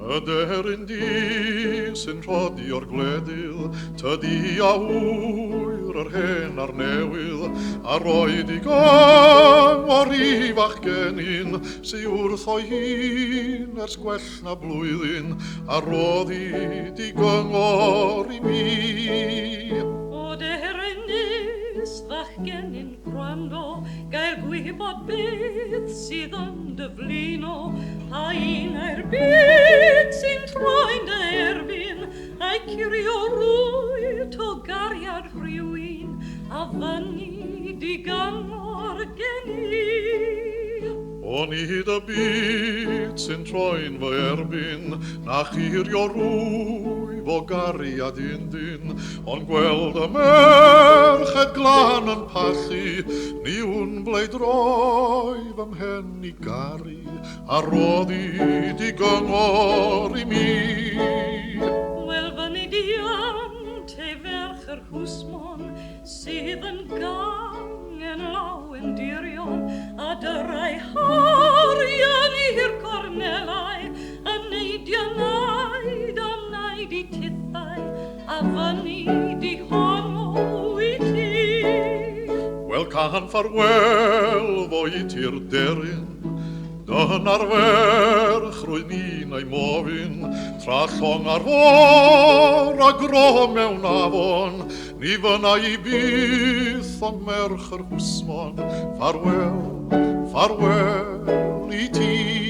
Y deryn di sy'n rhodi o'r gledydd, tydi a hwyr yr hen a'r newydd, a roed i gyngor i fachgenyn, sy wrth o'i hun ers gwell na blwyddyn, a roedd i di gyngor i mi. O deryn nis fachgenyn gwrando, gael gwybod beth sydd yn dyflino, a un a'r byd sy'n troi'n dy erbyn, a'i curio rwyt o gariad rhywun, a fyny di gyngor gen i. O'n i dy byd sy'n troi'n fy erbyn, na chirio rwyf o gariad undyn, ond gweld y merched glan yn pallu, ni wn bleidroi fy mhen i gari, a roedd i di gyngor i mi. Wel fyny di ant ei ferch yr hwsmon, sydd yn gangen law yn dirion, a dyrai harian i'r cornelau, a neidio naid a naid i tithau, a fyny di honno i ti. Wel can ffarwel fo i ti'r deryn, dyna'r ferch rwy'n ni'n ei mofyn, tra llong ar for a gro mewn afon, ni fyna i byth ond merch yr hwsmon, ffarwel, ffarwel i ti.